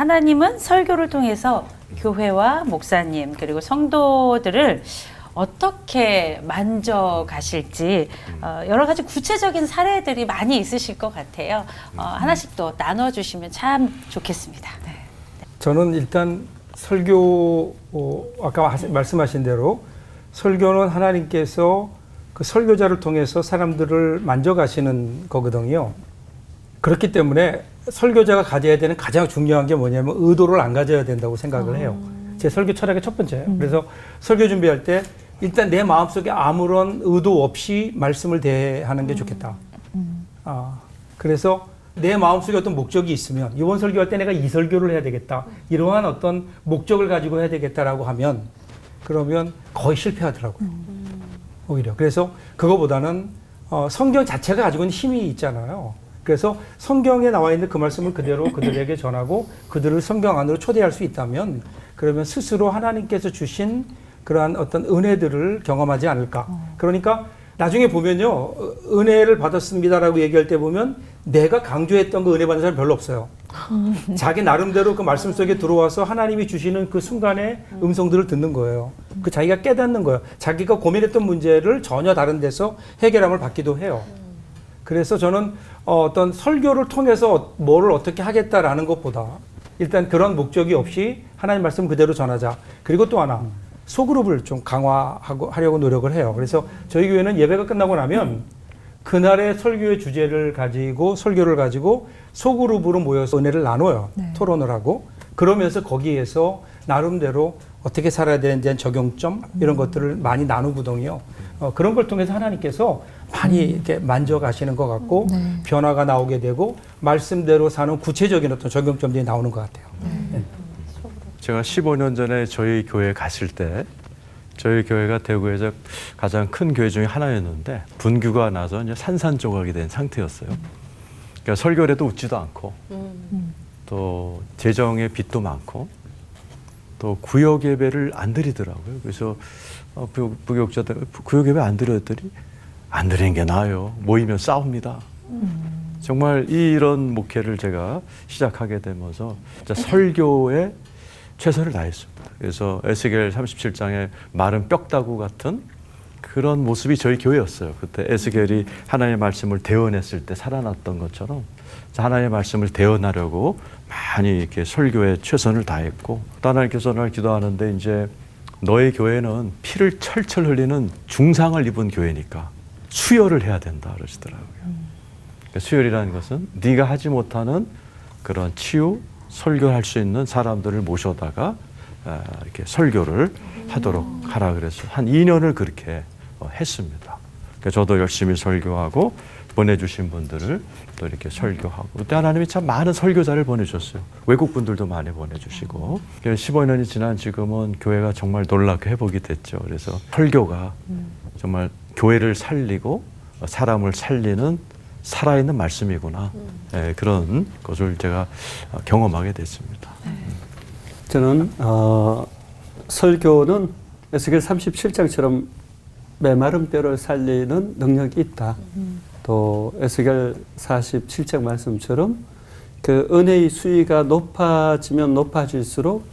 하나님은 설교를 통해서 교회와 목사님 그리고 성도들을 어떻게 만져가실지 여러 가지 구체적인 사례들이 많이 있으실 것 같아요. 하나씩 또 나눠주시면 참 좋겠습니다. 네. 저는 일단 설교, 아까 말씀하신 대로 설교는 하나님께서 그 설교자를 통해서 사람들을 만져가시는 거거든요. 그렇기 때문에 설교자가 가져야 되는 가장 중요한 게 뭐냐면 의도를 안 가져야 된다고 생각을 해요. 제 설교 철학의 첫 번째예요. 그래서 설교 준비할 때 일단 내 마음속에 아무런 의도 없이 말씀을 대하는 게 좋겠다. 그래서 내 마음속에 어떤 목적이 있으면 이번 설교할 때 내가 이 설교를 해야 되겠다. 이러한 어떤 목적을 가지고 해야 되겠다라고 하면 그러면 거의 실패하더라고요. 오히려. 그래서 그거보다는 성경 자체가 가지고 있는 힘이 있잖아요. 그래서 성경에 나와 있는 그 말씀을 그대로 그들에게 전하고 그들을 성경 안으로 초대할 수 있다면 그러면 스스로 하나님께서 주신 그러한 어떤 은혜들을 경험하지 않을까. 그러니까 나중에 보면요. 은혜를 받았습니다라고 얘기할 때 보면 내가 강조했던 그 은혜 받는 사람 별로 없어요. 자기 나름대로 그 말씀 속에 들어와서 하나님이 주시는 그 순간의 음성들을 듣는 거예요. 그 자기가 깨닫는 거예요. 자기가 고민했던 문제를 전혀 다른 데서 해결함을 받기도 해요. 그래서 저는 어떤 설교를 통해서 뭐를 어떻게 하겠다라는 것보다 일단 그런 목적이 없이 하나님 말씀 그대로 전하자. 그리고 또 하나 소그룹을 좀 강화하려고 노력을 해요. 그래서 저희 교회는 예배가 끝나고 나면 그날의 설교의 주제를 가지고 설교를 가지고 소그룹으로 모여서 은혜를 나눠요. 네. 토론을 하고 그러면서 거기에서 나름대로 어떻게 살아야 되는지 대한 적용점 이런 것들을 많이 나누거든요. 그런 걸 통해서 하나님께서 많이 이렇게 만져가시는 것 같고 네. 변화가 나오게 되고 말씀대로 사는 구체적인 어떤 적용점들이 나오는 것 같아요. 네. 제가 15년 전에 저희 교회에 갔을 때 저희 교회가 대구에서 가장 큰 교회 중에 하나였는데 분규가 나서 이제 산산조각이 된 상태였어요. 그러니까 설교를 해도 웃지도 않고 또 재정의 빚도 많고 또 구역 예배를 안 드리더라고요. 그래서 부교육자들 구역 예배 안 드렸더니 안 드리는 게 나아요. 모이면 싸웁니다. 정말 이런 목회를 제가 시작하게 되면서 진짜 설교에 최선을 다했습니다. 그래서 에스겔 37장의 마른 뼈다구 같은 그런 모습이 저희 교회였어요. 그때 에스겔이 하나님의 말씀을 대언했을 때 살아났던 것처럼 하나님의 말씀을 대언하려고 많이 이렇게 설교에 최선을 다했고 또 하나님께서 날 기도하는데 이제 너의 교회는 피를 철철 흘리는 중상을 입은 교회니까 수혈을 해야 된다 그러시더라고요. 그러니까 수혈이라는 것은 네가 하지 못하는 그런 치유, 설교할 수 있는 사람들을 모셔다가 이렇게 설교를 하도록 하라 그래서 한 2년을 그렇게 했습니다. 그러니까 저도 열심히 설교하고 보내주신 분들을 또 이렇게 설교하고 그때 하나님이 참 많은 설교자를 보내주셨어요. 외국 분들도 많이 보내주시고 15년이 지난 지금은 교회가 정말 놀랍게 회복이 됐죠. 그래서 설교가 정말 교회를 살리고 사람을 살리는 살아있는 말씀이구나. 네, 그런 것을 제가 경험하게 됐습니다. 저는 설교는 에스겔 37장처럼 메마른 뼈를 살리는 능력이 있다. 또 에스겔 47장 말씀처럼 그 은혜의 수위가 높아지면 높아질수록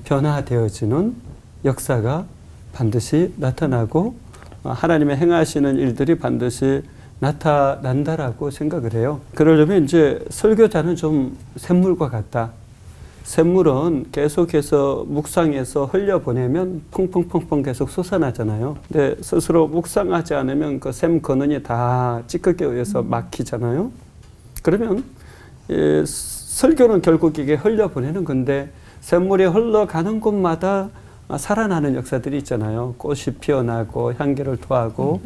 변화되어지는 역사가 반드시 나타나고 하나님의 행하시는 일들이 반드시 나타난다라고 생각을 해요. 그러려면 이제 설교자는 좀 샘물과 같다. 샘물은 계속해서 묵상해서 흘려보내면 펑펑펑펑 계속 솟아나잖아요. 근데 스스로 묵상하지 않으면 그 샘 근원이 다 찌꺼기에 의해서 막히잖아요. 그러면 설교는 결국 이게 흘려보내는 건데 샘물이 흘러가는 곳마다 살아나는 역사들이 있잖아요. 꽃이 피어나고 향기를 토하고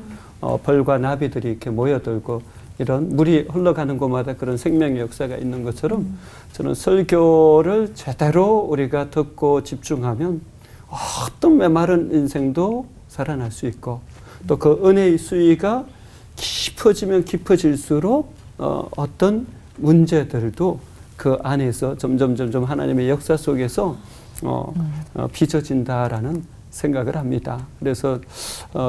벌과 나비들이 이렇게 모여들고 이런 물이 흘러가는 곳마다 그런 생명의 역사가 있는 것처럼 저는 설교를 제대로 우리가 듣고 집중하면 어떤 메마른 인생도 살아날 수 있고 또 그 은혜의 수위가 깊어지면 깊어질수록 어떤 문제들도 그 안에서 점점 하나님의 역사 속에서 빚어진다라는 생각을 합니다. 그래서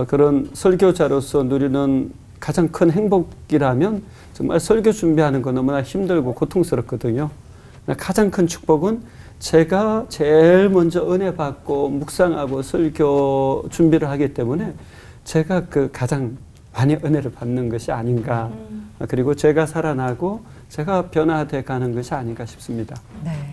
그런 설교자로서 누리는 가장 큰 행복이라면 정말 설교 준비하는 거 너무나 힘들고 고통스럽거든요. 가장 큰 축복은 제가 제일 먼저 은혜 받고 묵상하고 설교 준비를 하기 때문에 제가 그 가장 많이 은혜를 받는 것이 아닌가. 그리고 제가 살아나고 제가 변화돼 가는 것이 아닌가 싶습니다. 네.